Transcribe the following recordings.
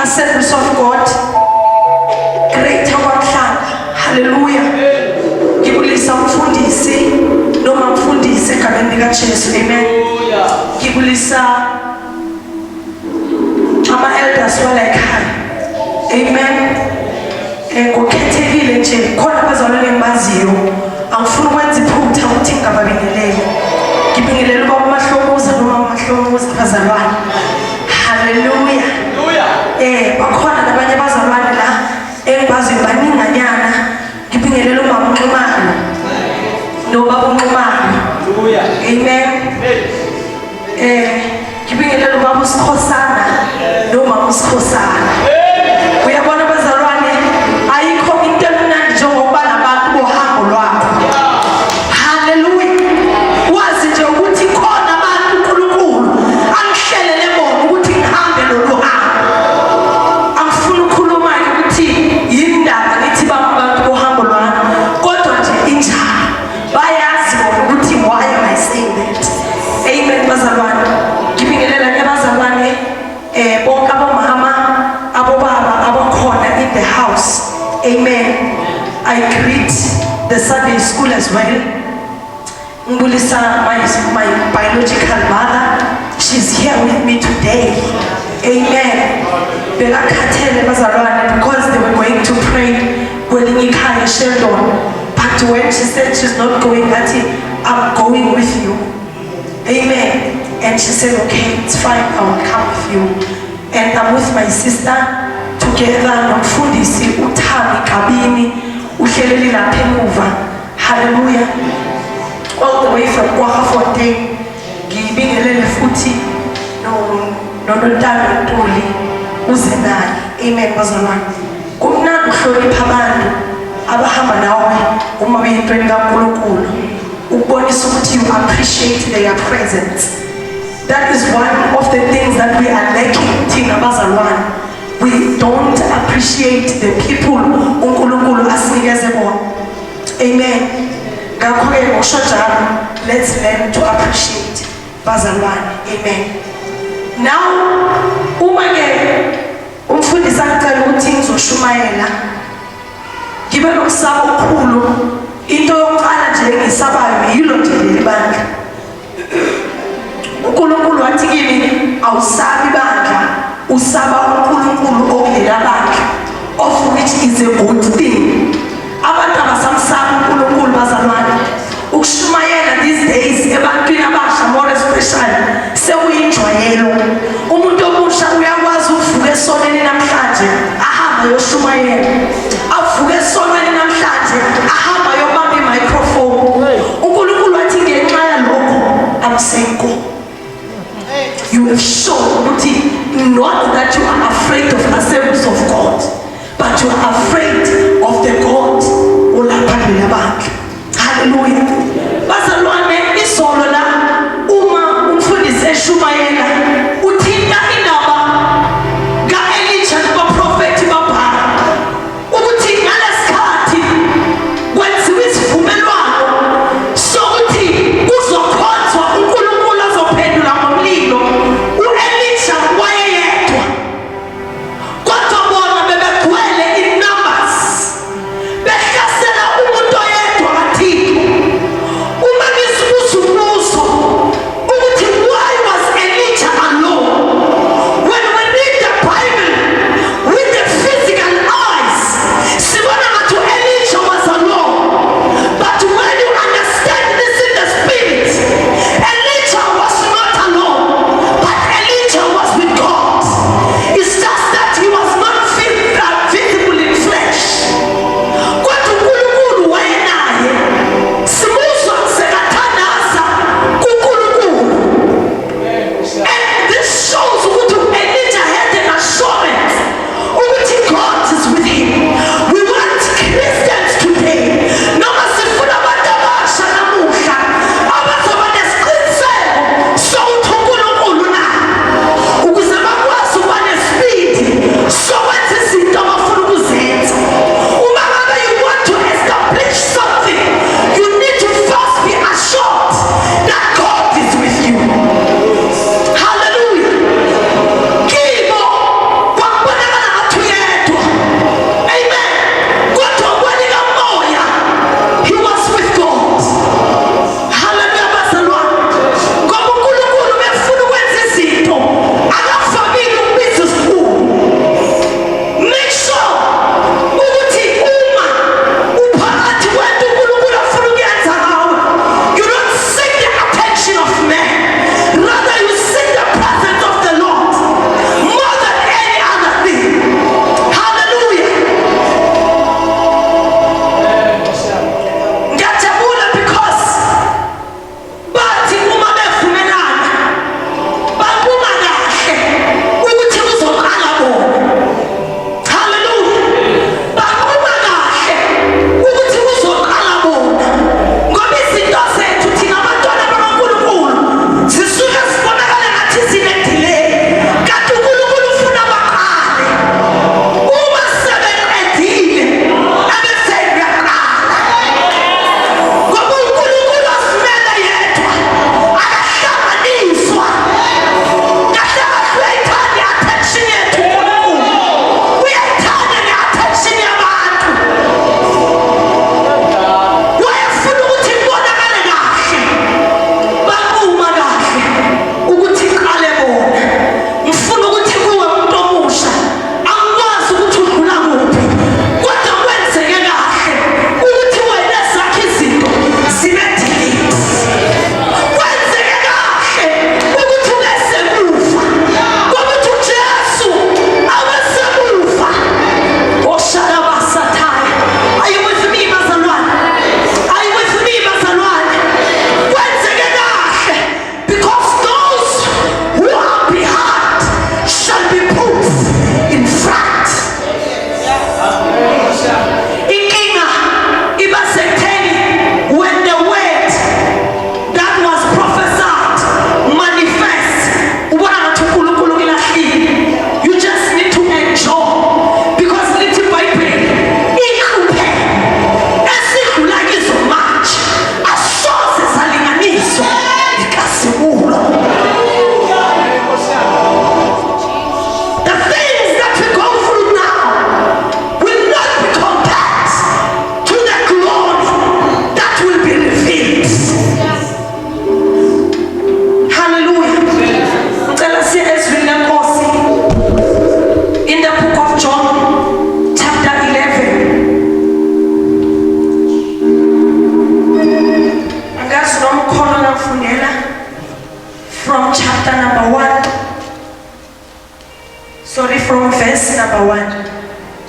Assemblies of God, Great Kwamhlanga, hallelujah. Ngibulisa umfundisi noma mfundisi egameni lika Jesu, amen. Ngibulisa ama-elders wala ekhaya, amen. Ngokhethekile nje khona abazalwane engibaziyo, angifuni ukwenza iphutha ukuthi ngingababingeleli. Ngibingelela uba umahlomuza noma umahlomuza abazalwane, hallelujah. Bakhona nabanye abazalwane la engibaziyo baninganyana. Ngibingelela umama uNxumalo nobaba uNxumalo, amen. Ngibingelela ubaba uSikhosana nomama uSikhosana. Uyabona abazalwane, ayikho into emnandi njengokuba nabantu bohambo lwakho, hallelujah. Wazi nje ukuthi khona abantu uNkulunkulu angihlelele bona ukuthi ngihambe lolu hambo. Angifuni ukukhuluma ukuthi yindaba ngithi abantu bohambo lwami, kodwa nje injalo bayazi bona ukuthi why am I saying that, amen. Bazalwane, ngibingelela abazalwane bonke abomama abobaba abakhona in the house, amen. I greet the Sunday school as well. Ngibulisa my biological mother, she's here with me today, amen. Belakhathele bazalwane because they were going to pray kwelinye ikhaya Sheldon, but when she said she's not going, that I'm going with you, amen. And she said, okay, it's fine, I will come with you. And I'm with my sister together nomfundisi uThami Kabini uhleleli lapha emuva, hallelujah, all the way from Kwamhlanga. Ngibingelele futhi noNtando Ntuli uze naye, amen. Bazalwane, kumnandi ukuhlonipha abantu abahamba nawe uma beyintweni kaNkulunkulu, ukubonisa ukuthi you appreciate their presence. That is one of the things that we are lacking, thina bazalwane. We don't appreciate the people uNkulunkulu asinikeze bona, amen. Ngakho-ke ngokusho njalo, let's learn to appreciate bazalwane, amen. Now uma-ke umfundisi angicela ukuthi ngizoshumayela, ngibe nokusaba okukhulu. Into yokuqala nje engisabayo yilo nje leli bandla. uNkulunkulu wathi kimi awusabi bandla, usaba uNkulunkulu okulela bandla, of which is a good thing. Abantu abasamsaba uNkulunkulu bazalwane. Ukushumayela these days ebantwini abasha more especially sekuyinjwayelo. Umuntu omusha uyakwazi ukuvuka esonweni namhlanje ahamba yoshumayela, avuka esonweni namhlanje ahamba yobamba i-microphone. uNkulunkulu wathi ngenxa yalokho amsenko. You have shown not that you are afraid of assemblies of God, but you are afraid of the God olaphambili abantu, hallelujah. Bazalwane, isolo la uma umfundisi eshumayela uthinta indaba ka-Elijah nabaprofethi babhala ukuthi ngalesikhathi kwenziwa isivumelwano sokuthi kuzokhonzwa uNkulunkulu azophendula ngomlilo. U-Elijah wayeyedwa, kodwa bona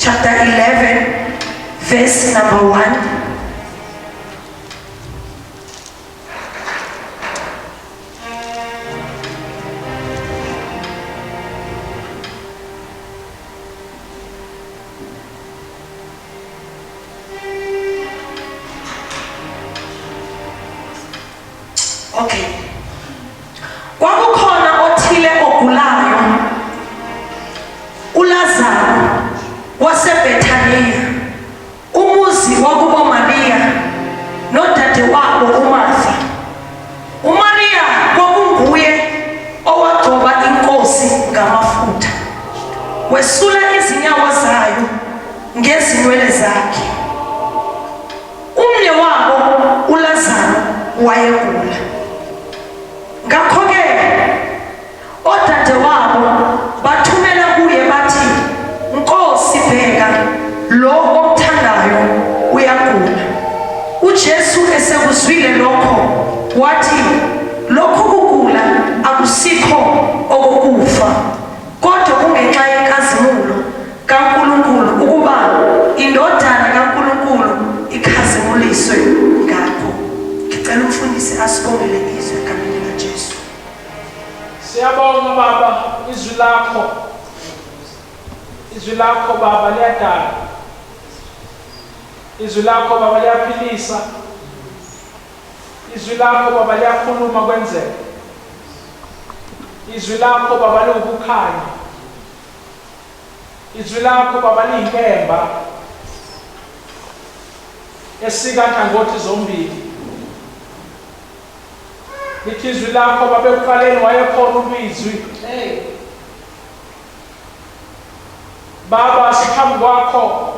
chapter 11, verse number 1. Okay. Kwakukhona othile ogulayo uLazaro waseBethania umuzi wakubo Maria nodade wabo uMartha. uMaria kwakunguye owagcoba inkosi ngamafutha wesula izinyawo zayo ngezinwele zakhe. Umne wabo uLazaro wayegula. Ngakho-ke odade wabo bathumela kuye bathi, Nkosi bheka, lo omthandayo uyagula. uJesu esekuzwile lokho wathi, lokhu kugula akusikho okokufa, kodwa kungenxa yenkazimulo kaNkulunkulu ukuba indodana kaNkulunkulu ikhazimuliswe ngakho. Ngicela umfundisi asibongele izwi egameni likaJesu. Siyabonga Baba, izwi lakho Baba liyadala, izwi lakho Baba liyaphilisa, izwi lakho Baba liyakhuluma kwenzeka, izwi lakho Baba liwukukhanya, izwi lakho Baba liyinkemba esika nhlangothi zombili. Lithi izwi lakho Baba ekuqaleni wayekhona ulizwi. Baba, siphambi kwakho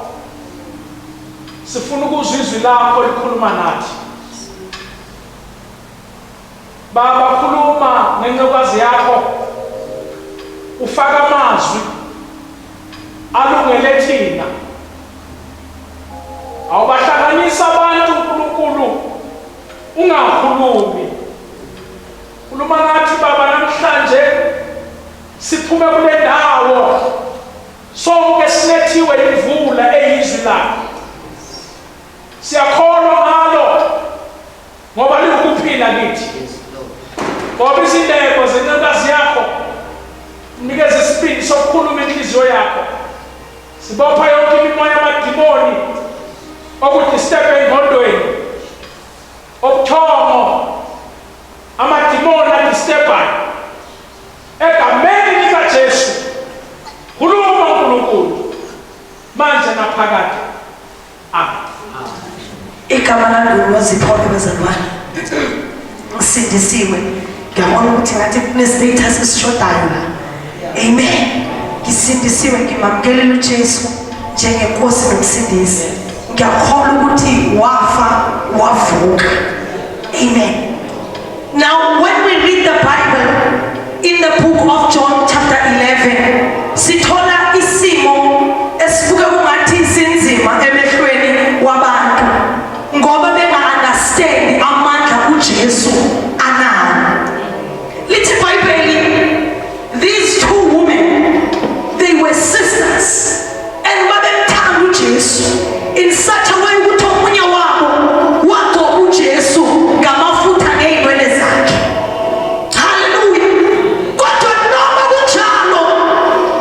sifuna ukuzwa izwi lakho likhuluma nathi. Baba, khuluma ngencekukazi yakho, ufaka amazwi alungele thina. Awubahlanganisa abantu uNkulunkulu, ungakhulumi. Khuluma nathi Baba namhlanje siphume kule ndawo sonke sinethiwe imvula eyizwi lakho. Siyakholwa ngalo ngoba liwukuphila kithi. Ngoba izindebe zencekukazi yakho unikeze isipindi sokukhuluma inhliziyo yakho. Sibopha yonke imimoya yamadimoni okudisturba engqondweni, obuthongo, amadimoni adisturbayo. Egameni likaJesu khuluma uNkulunkulu manje naphakade. Amen. Igama lami Nozipho bezalwane. Ngisindisiwe. Ngiyabona ukuthi ngathi kunestatus esishodayo la. Amen. Ngisindisiwe, ngimamukele uJesu njengenkosi nomsindisi. Ngiyakholwa ukuthi wafa wavuka. Amen. Now when we read the Bible in the book of John chapter 11, sithola isimo esibuke kungathi sinzima emehlweni wabantu ngoba benga-understand amandla uJesu anawo. Lithi iBhayibheli, these two women, they were sisters and babemthanda uJesu in such a way ukuthi omunye wabo wagcoba uJesu ngamafutha ngey'nwele zakhe. Hallelujah. Kodwa noma kunjalo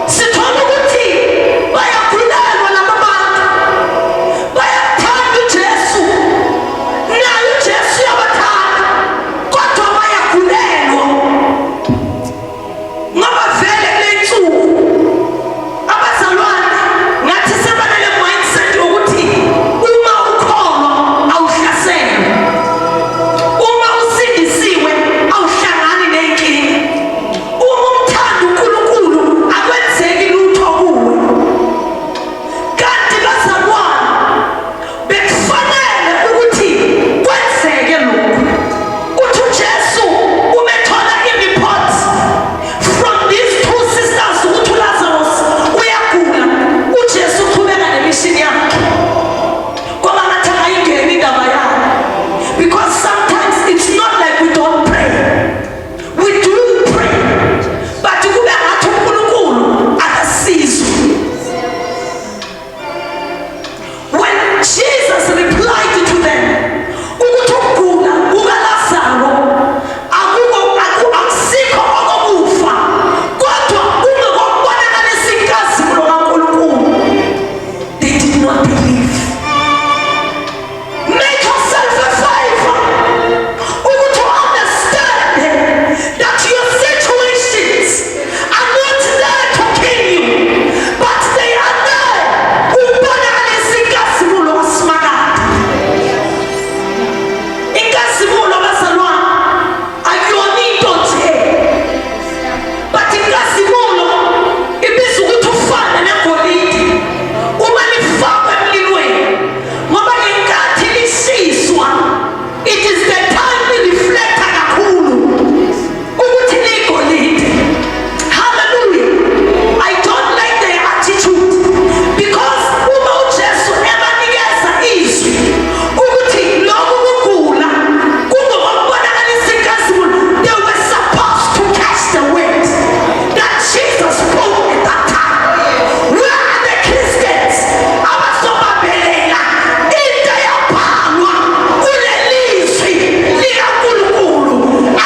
sithola ukuthi bayakhulelwa laba bantu, bayathanda uJesu, naye uJesu uyabathanda, kodwa bayakhulelwa ngoba vele kule nsuku abazalwane ngathi sebanale mindset yokuthi uma not believe. Make yourself a favor to understand that your situations are not there to kill you, but they are there. Inkazimulo bazalwane akuyona into nje, but inkazimulo ibiza ukuthi ufane negolide uma lifakwe emlilweni, ngoba ngenkathi lishiswa, it is the time lireflecta kakhulu ukuthi ligolide. Hallelujah. I don't like their attitude, because uma uJesu ebanikeza izwi ukuthi lokhu kugula kungokubonakalisa inkazimulo, they were supposed to catch the word that Jesus spoke at that time. Where are the Christians abazobabelela into yabhalwa kulelizwi likaNkulunkulu?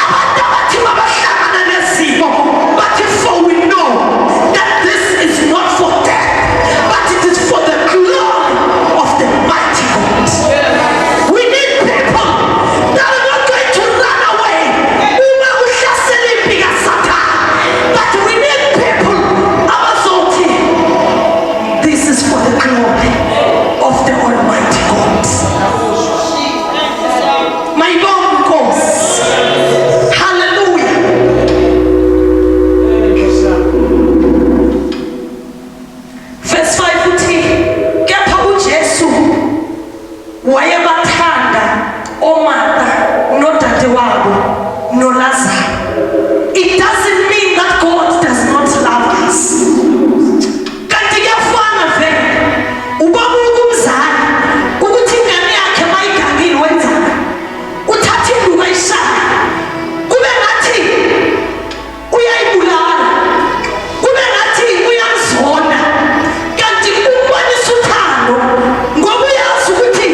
Abantu abathi babahlangana nezimo bathi, for we know that this is not for death, but it is for the glory of the mighty God. We need people that are not going to run away uma uhlasela impi kaSathane, but we need people abazothi, this is for the glory of the Almighty God. My God goes. Hallelujah. Verse 5 uthi, kepha uJesu wayebathanda oMartha nodadewabo noLazaro. It doesn't mean that God does not love us. Kanti kuyafana vele ubaba umzali ukuthi ingane yakhe mayigangile wenzani, uthatha induku ayishaya, kube ngathi uyayibulala, kube ngathi uyamzonda, kanti umbonisa uthando ngoba uyazi ukuthi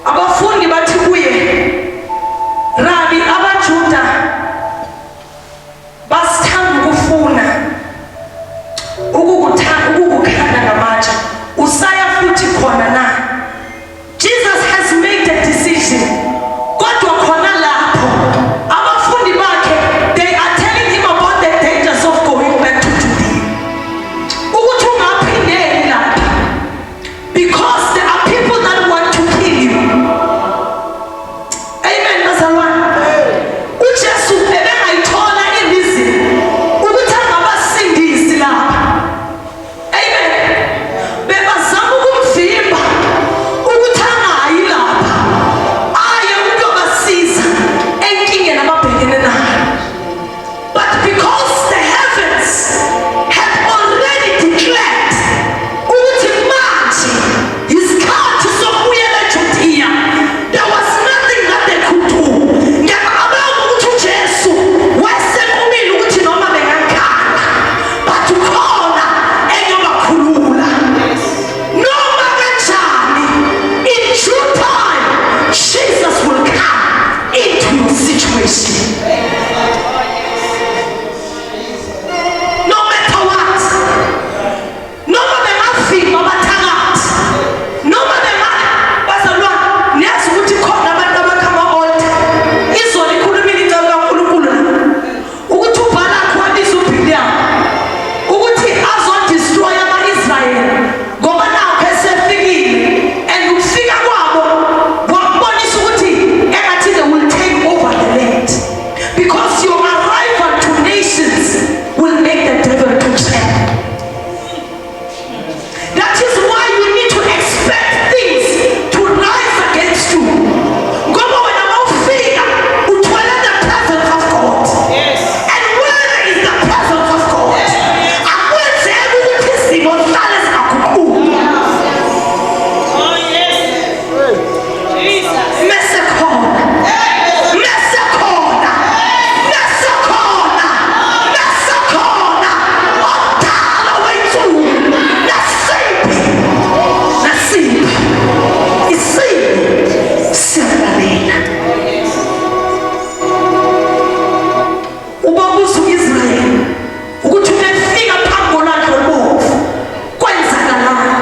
abafundi bathi kuye, Rabi, abaJuda basithanda ukufuna ukukukhanda ngamatshe, usaya futhi khona na? Jesus has made a decision. Kodwa khona lapho abafundi bakhe, they are telling him about the dangers of going back to Judea. Ukuthi ungaphindeli lapha, because there are people that want to kill you. Amen, bazalwane. uJesu ebengayithola ireason ukuthi angabasindisi lapha. Amen. Bebazama ukumvimba ukuthi angayi lapha, aye ukuyobasiza enkingeni ababhekene nayo. But because the heavens had already declared ukuthi manje isikhathi sokubuyela eJudiya, there was nothing that they could do. Ngiyacabanga ukuthi uJesu wayesekumile ukuthi noma bengakhanda, but ukhona engiyobakhulula. Noma kanjani, in due time, Jesus will come into your situation. No matter what, noma bengafika abathakathi, noma bazalwane, niyazi ukuthi khona abantu abakhama altar, izolo ikhulumile incebo kaNkulunkulu la, ukuthi uBalaki wabiza uBhiliyamu ukuthi azodestroy ama-Israyeli ngoba nakho esefikile, and ukufika kwabo kwakubonisa ukuthi engathi they will take over the land, because your arrival to nations will make the devil to tremble. That is why you need to expect things to rise against you. Ngoba wena mawufika uthola the presence of God. And where there is the presence of God, akwenzeki ukuthi izimo zihlale zingaguquki. Mese khona, mese khona, mese khona, mese khona, omdala wethuka, nasiphi, isimo siyalalela. Ubabuza u-Israyeli ukuthi umefika phambi kolwandle olubomvu, kwenzakalani?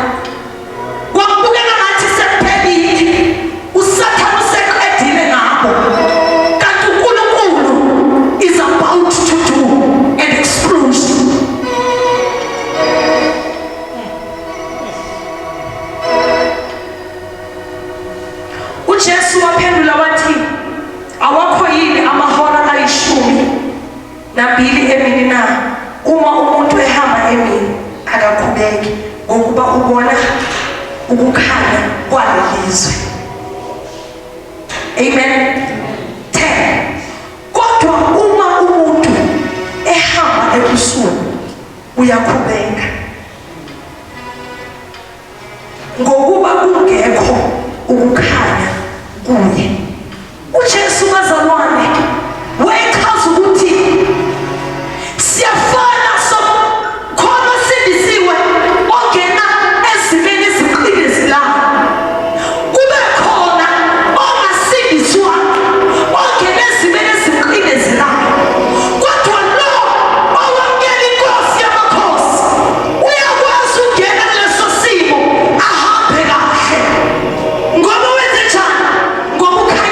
Kwakubukeka ngathi sekuphelile, uSathane useqedile ngabo, kanti uNkulunkulu is about to do an explosion. uJesu waphendula wathi, awakho yini amahora ayishumi-2 emini na? Uma umuntu ehamba emini akakhubeki ngokuba ubona ukukhanya kwalelizwe. Amen. 10. Kodwa uma umuntu ehamba ebusuku uyakhubeka ngokuba kungekho ukukhanya kuye. uJesu, bazalwane, wayechaza ukuthi siyafana, khona sindisiwe ongena ezimeni eziqine zilala, kube khona ongasindiswa ongena ezimeni eziqine zilala. Kodwa lo owamukela inkosi yamakhosi uyakwazi ukungena kuleso simo ahambe kahle. Ngoba wenze njani? Ngoba ukhanya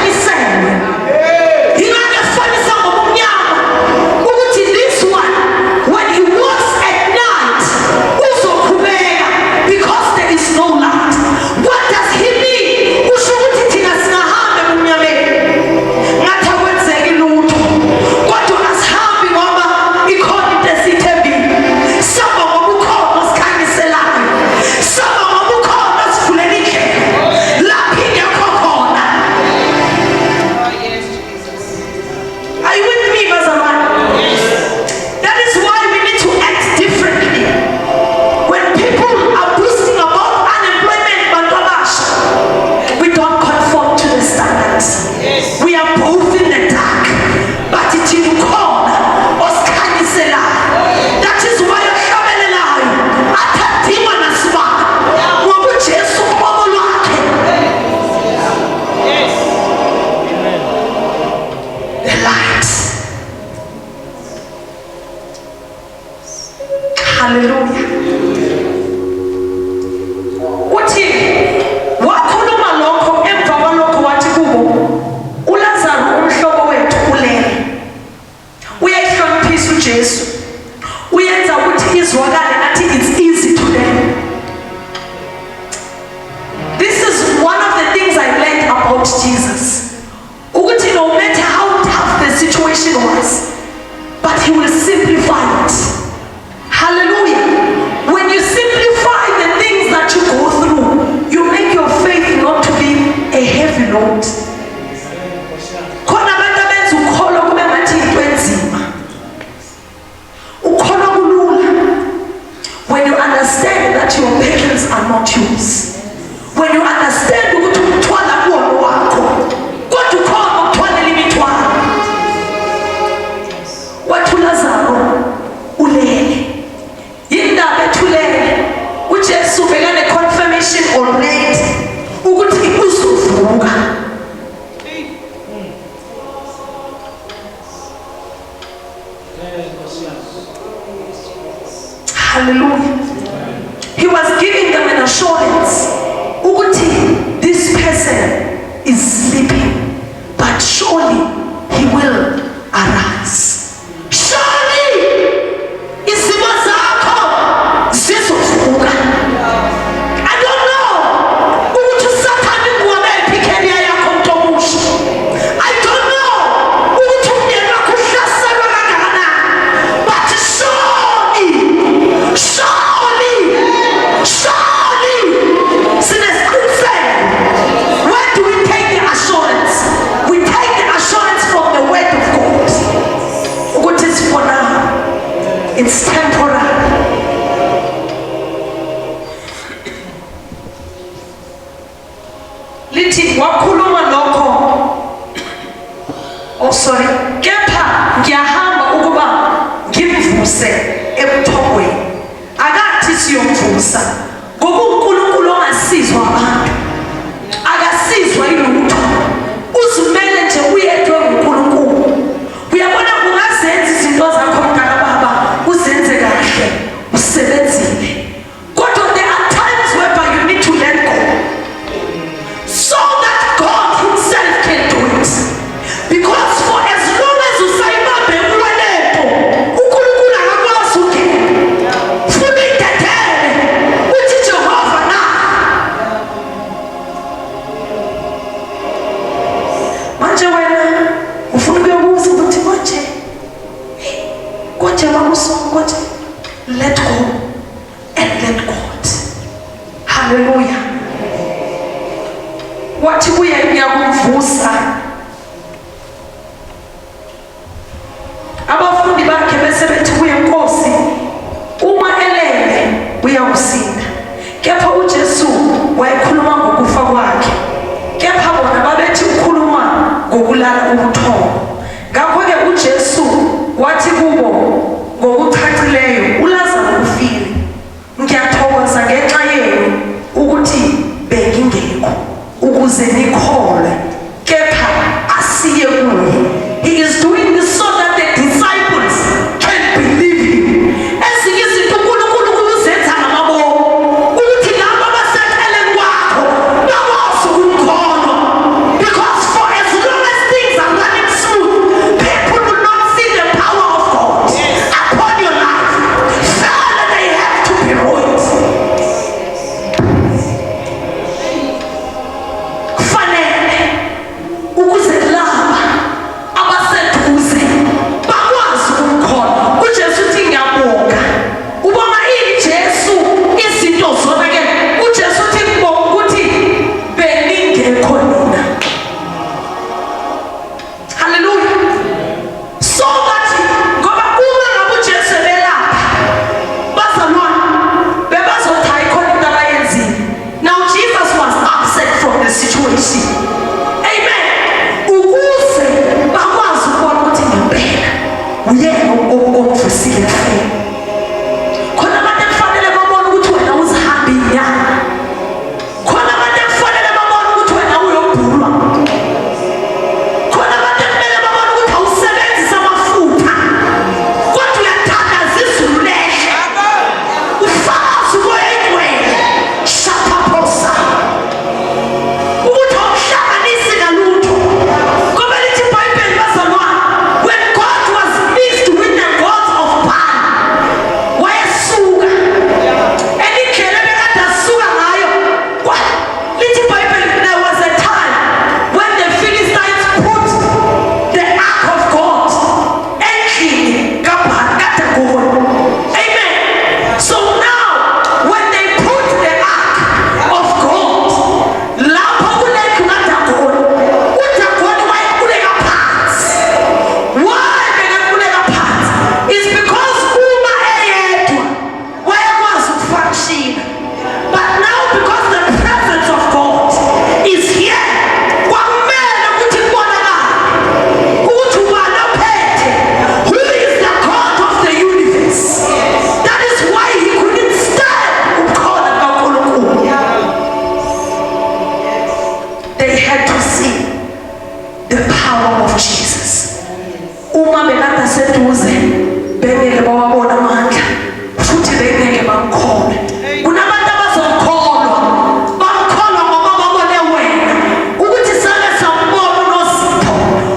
sorry, kepha ngiyahamba ukuba ngimvuse ebuthongweni. Akathi siyomvusa ngoba uNkulunkulu ongasizwa abantu akasizwa ilutho. Uzimele nje uyedwe nguNkulunkulu. Uyabona kungazenza izinto zakho mntana baba uzenze kahle usebenzile. Kodwa there are times whereby you need to let go so that God himself can do it. Because for as long as usayibambe uwelepo uNkulunkulu akakwazi ukungena. Funa idedele uthi Jehova na. Manje wena ufuna ukuyobuza ukuthi konje konje let go and let God. Hallelujah. Wathi uyakumvusa. Abafundi bakhe bese bethi kuye Nkosi uma elele uyawusinda. Kepha uJesu wayekhuluma ngokufa kwakhe. Kepha bona babethi ukhuluma ngokulala ubuthongo. Ngakho-ke uJesu wathi kubo ngokucacileyo uLazaro ufile. Ngiyathokoza ngenxa yenu ukuthi bengingekho ukuze nikholwe, kepha asiye kuye. He is doing this so that the disciples can believe him. Ezinye izinto uNkulunkulu uzenza ngamabomu ukuthi labo abaseceleni kwakho bakwazi ukumkholwa. Because for as long as things are running smooth, people will not see the power of God upon your life. Father, they have to be ruined. Kufanele ukuze laba abaseduze bakwazi ukumkholwa. uJesu uthi ngiyabonga. Ubonga ini Jesu izinto zonke. uJesu uthi ngibonga ukuthi beningekho nina. Hallelujah. So that ngoba uma ngabe uJesu ebelapha bazalwane bebazothi ayikhona into abayenzile. Now Jesus was upset from the situation. Amen. Ukuze bakwazi ukubona ukuthi ngempela uyena omvusile kuphela. Khona abantu ekufanele babone ukuthi wena uzihamba inyanga. Khona abantu ekufanele babone ukuthi wena uyobhulwa. Khona abantu ekumele babone ukuthi awusebenzisa amafutha. Kodwa uyathandaza izulu lehle. Ufazi kwengcwele. Shapaphosa. Ukuthi awuhlanganisi nalutho. Ngoba lithi iBhayibheli bazalwane, when God was pleased with the gods of Baal, wayesuka. Elindlela bekade asuka ngayo. Lithi iBhayibheli, there was a time when the Philistines put the ark of God endlini kaDagoni. Amen. So now when they put the ark of God lapho kulendlu kaDagoni, uDagoni wayequleka phansi. Why bekaquleka phansi? It's because uma eyedwa wayekwazi ukufunctiona. But now because the presence of God is here, kwamele ukuthi kubonakale ukuthi ubani ophethe. Who is the God of the universe? That is why he couldn't stand ukukholwa kaNkulunkulu. They had to see the power of Jesus. Uma bekade seduze bengeke bawabona amandla futhi bengeke bamkholwe. Kunabantu abazokholwa bamkholwa ngoba babone wena ukuthi sake sambona uNozipho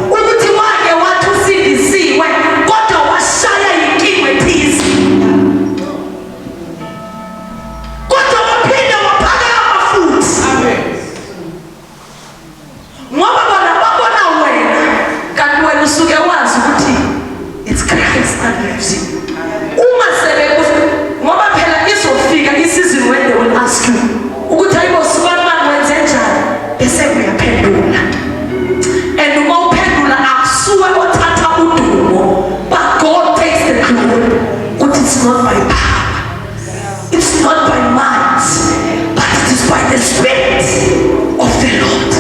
ukuthi wake wathi usindisiwe kodwa washaya inkinga ethize. Kodwa waphinde waphakama futhi. Ngoba bona babona wena kanti wena usuke wazi ukuthi it's Christ that lives in you. Uma sebe ngoba phela izofika isizini when they will ask you ukuthi ayibo sibani manje wenze njani bese uyaphendula. And uma uphendula akusuwe othatha udumo, but God takes the glory. Ukuthi it's not by power, it's not by might, but it is by the Spirit of the Lord.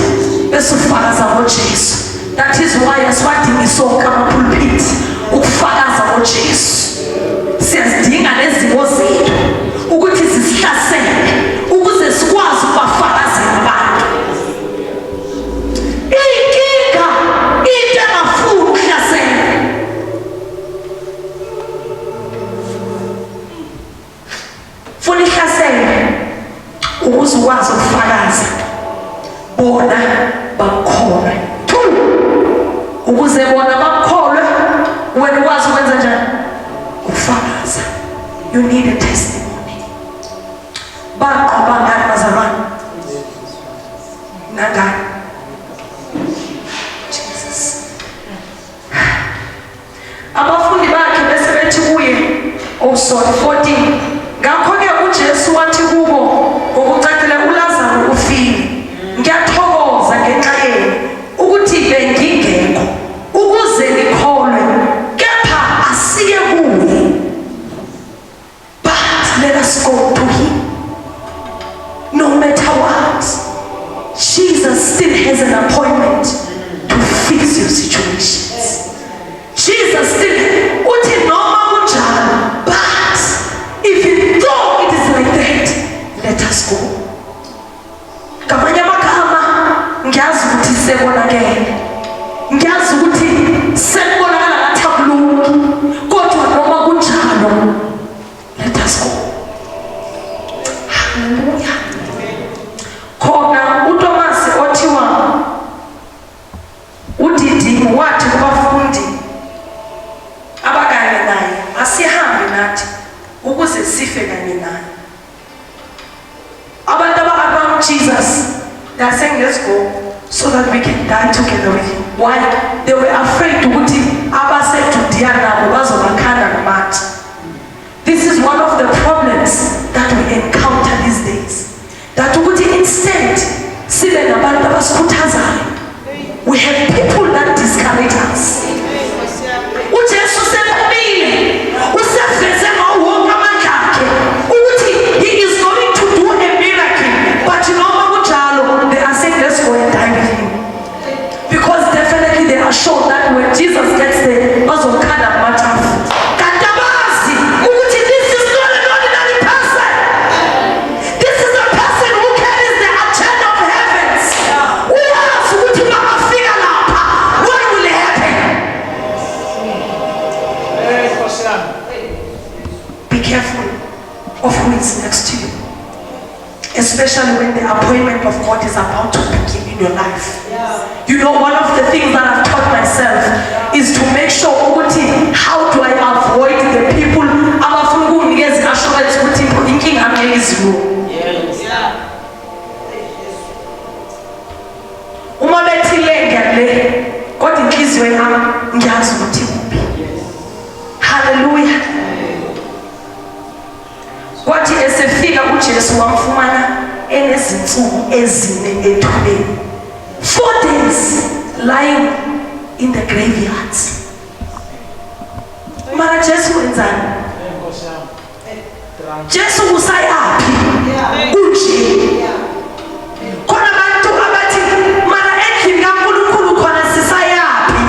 Bese ufakaza ngoJesu. That is why aswadingi sonke amapulpit ukufakaza ngoJesu. Siyazidinga lezimo zethu ukuthi zisihlasele ukuze sikwazi ukubafakazela abantu. Inkinga into engafuni ukuhlasela. Funa ihlasele ukuze ukwazi ukufakaza bona bakholwe. Ukuze bona bakholwe wena ukwazi ukwenza njani? Ukufakaza. You need a testimony. Baqoba ngani bazalwane? Nangani? Jesus. Abafundi bakhe bese bethi kuye, oh sorry, 14. Ngakho-ke uJesu wathi kubo ngokucacile, uLazaro ufile. Ngiyathokoza ngenxa yenu ukuthi bengingekho ukuze nikholwe, kepha asiye kuye. But let us go to him. No matter what, Jesus still has an appointment to fix your situations. Jesus still uthi noma kunjalo, but even though it is like that, let us go. Ngamanye amagama ngiyazi ukuthi sebonakele, ngiyazi ukuthi sekubonakala ngathi akulungi, kodwa noma kunjalo, let us go. Hallelujah. Khona uThomas othiwa uDidimu wathi kubafundi abakanye naye, asihambe nathi ukuze sife kanye naye. Abantu around Jesus, they are saying let's go so that we can die together with him. Why? They were afraid ukuthi abaseJudea nabo bazobakhanda ngamathi. This is one of the problems that we encounter these days. That ukuthi instead sibe nabantu abasikhuthazayo. We have people that discourage us. uJesu sephumile, useveze ngawo wonke amandla akhe ukuthi he is going to do a miracle, but noma kunjalo they are saying let's go and die with him, because definitely they are sure that when Jesus gets there bazokhanda ngamatshafu. Kanti abazi ukuthi this is not an ordinary person. This is a person who carries the agenda of heavens. Uyazi ukuthi makafika lapha what will happen. Be careful of who is next to you, especially when the appointment of God is about to begin in your life. You know, one of the things that I've taught myself is to make sure how do I avoid the people abafuna ukunginikeza assurance ukuthi inkinga yami izulu. Uma bethile ngiyale kodwa inhliziyo yami ngiyazi ukuthi kuphi. Hallelujah. Kwathi esefika uJesu wamfumana enezinsuku ezine ethubeni. 4 days lying in the graveyards. Mara Jesu wenzani? Jesu usayaphi? Unje. Khona abantu abathi mara endlini kaNkulunkulu khona sisayaphi?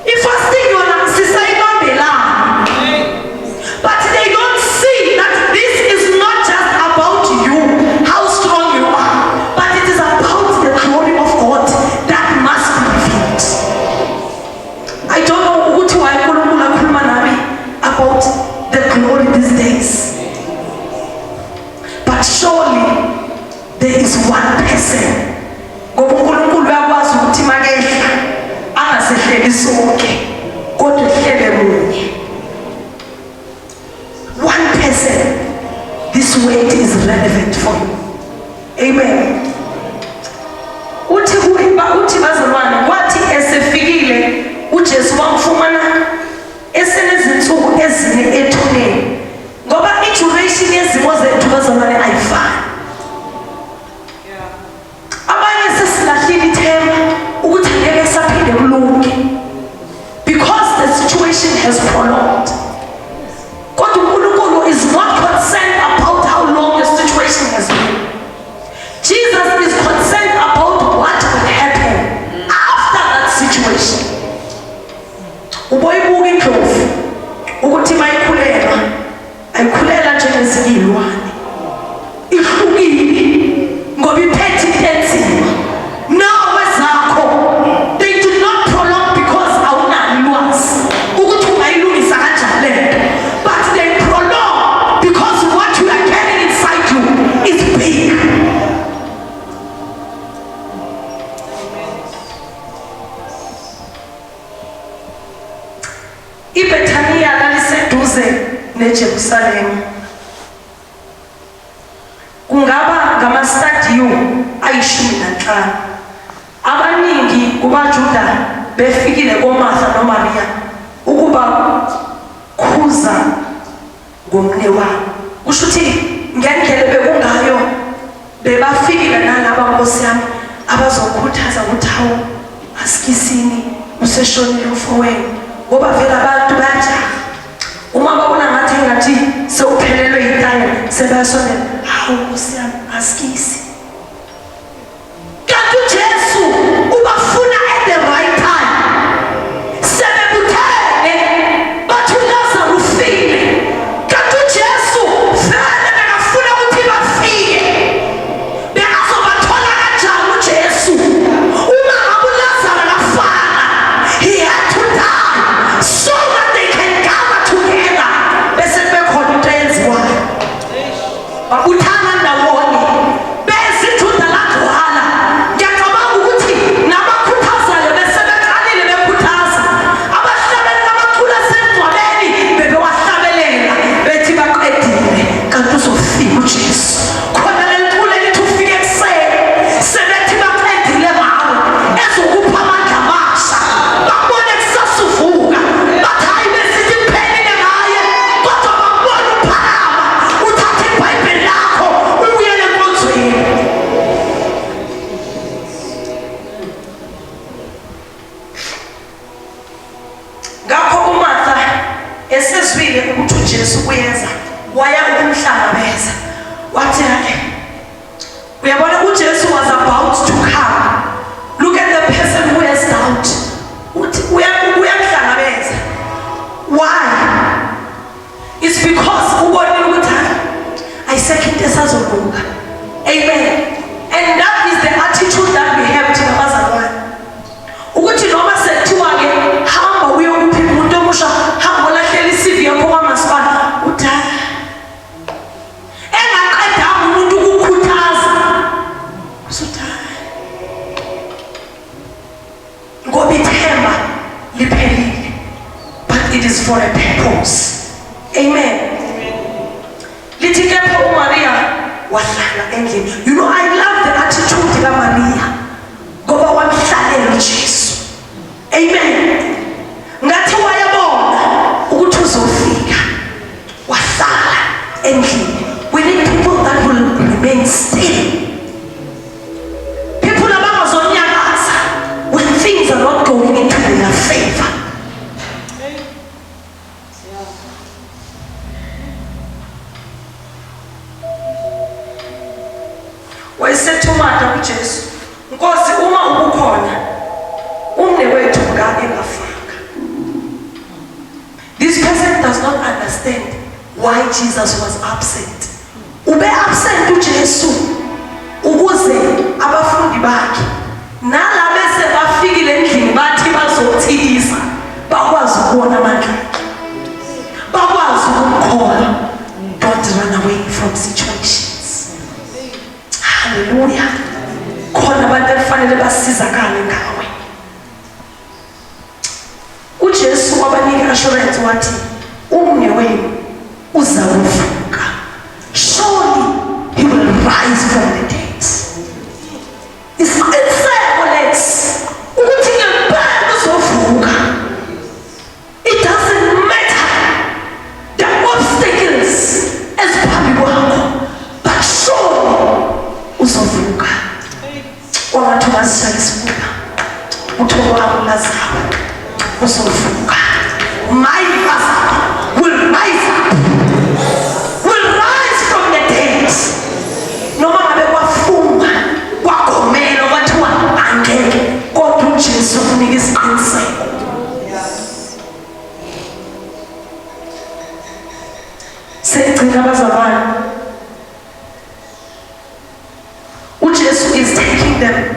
Ifasting yona sisayibambelana. But they don't see that this is not just about you, how strong you are, but it is about the glory of God that must be revealed. I don't know ukuthi why uNkulunkulu akhuluma nami about the glory these days. But surely there is one person. Ngoba uNkulunkulu uyakwazi ukuthi makehla angasehleli sonke, kodwa ehlele munye. One person, this weight is relevant for you. Amen. Uthi bazalwane, wathi esefikile uJesu wamfumana esenezinsuku ezine ethuneni. Ngoba i-duration yezimo zethu bazalwane ayifani. Abanye sesilahlile ithemba ukuthi ngeke saphinde kulunge because the situation has prolonged. God is not concerned about how long the situation has been. Jesus is concerned about what will happen neJerusalem. Kungaba ngama-stadium ayi-15. Abaningi kubaJuda befikile koMartha noMaria ukuba khuza ngomne wabo. Kusho ukuthi ngendlela bekungayo bebafikile nalaba Nkosi yami abazokhuthaza ukuthi hawu asikisini useshonile umfowenu, ngoba vele abantu bayajaha. Uma babona ngathi sewuphelelwe yitaya sebasonela, hawu Nkosi yami asikisi. Kanti uJesu ubafuna at the right time. Sebebuthene bathi uLazarus ufile. Kanti uJesu vele bekafuna ukuthi bafike. Bekazobathola kanjani uJesu? Uma ngabe uLazarus akafana, he had to die so that they can gather together. Bese bekhona into eyenziwayo. Babuthana ndawonye. Bezijuda lagcwala. Ngiyacabanga ukuthi nabakhuthazayo besebeqalile bekhuthaza. Abahlabeli namacula asengcwabeni bebewahlabelela bethi baqedile. Kanti uzofika uJesu. Khona leli culo elithi ufike ekuseni. Sebethi baqedile ngawe. Ezokupha amandla amasha. Babone kusasuvuka. Bathi hayi besithi kuphelile ngaye. Kodwa babone uphakama. Uthathe iBhayibheli lakho ubuyele enkonzweni. Ngakho uMartha esezwile ukuthi uJesu uyeza, waya ukumhlangabeza. Wathi uyabona uJesu was about to come. Look at the person who has doubt. Uthi uyamhlangabeza. Why? It's because ubonile ukuthi ayisekho into esazoluka. Amen. And that is the attitude that we have to abazalwane. Ukuthi noma sekuthiwa ke hamba uyokuphi umuntu omusha, hamba lahlela iCV yakho kwamasipala, uthi engaqeda umuntu ukukhuthaza. Usuthi ngoba ithemba liphelile, but it is for a purpose. Amen. Lithi kepha uMaria wahlala endlini. You know, I love the attitude kaMaria ngoba wamhlalela uJesu. Amen. Ngathi wayabona ukuthi uzofika, wahlala endlini. We need people that will remain still. People abangazonyakaza when things are not going into their favor. Wayesethi uMartha kuJesu, Nkosi, uma ubukhona umne wethu engafanga. This person does not understand why Jesus was absent. Ube absent uJesu ukuze abafundi bakhe nala bese bafikile endlini bathi bazothikisa bakwazi ukubona amandla akhe, bakwazi ukumkholwa. Don't run away from situations. Hallelujah. Khona abantu ekufanele basizakale ngawe. uJesu wabanika assurance wathi umne wenu uzawuvuka. Surely he will rise from the dead. Isiqiniseko lesi ukuthi ngempela uzovuka. It doesn't matter the obstacles eziphambi kwakho, but surely uzovuka. Wangathi basishaya isifuba uthi wabo Lazarus uzovuka. My Lazarus will rise up, will rise from the dead. Noma ngabe kwafunga kwagomela kwathiwa angeke, kodwa uJesu unika isiqiniseko. Segcina abazalwane, uJesu is taking them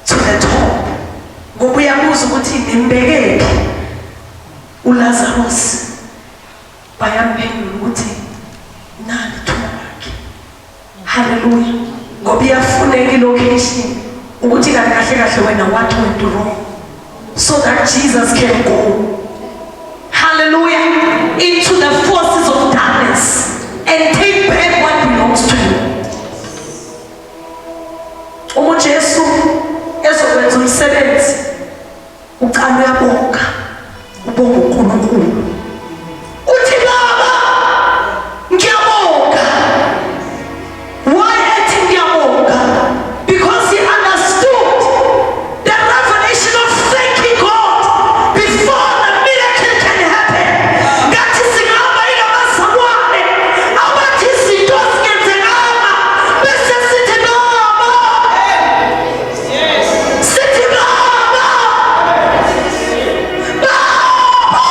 to the top. Ngoba uyabuza ukuthi nimbekephi uLazarus. Bayamphendula ukuthi nani ithuba lakhe. Hallelujah. Ngoba iyafuneka ilocation ukuthi kahle kahle wena what went wrong so that Jesus can go. hallelujah, into the forces of darkness and take back what belongs to you. Jesu ezokwenza umsebenzi uqala uyabonga ubonga uNkulunkulu uthi baba ngiyabonga. Why ethi ngiyabonga? Because he understood the revelation of thanking God before the miracle can happen. That is ngaba ilabazalwane abathi izinto zingenzekanga bese sithi baba. Sithi baba. Baba.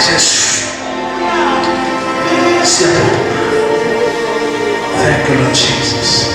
Jesu. Thank you, Lord Jesus.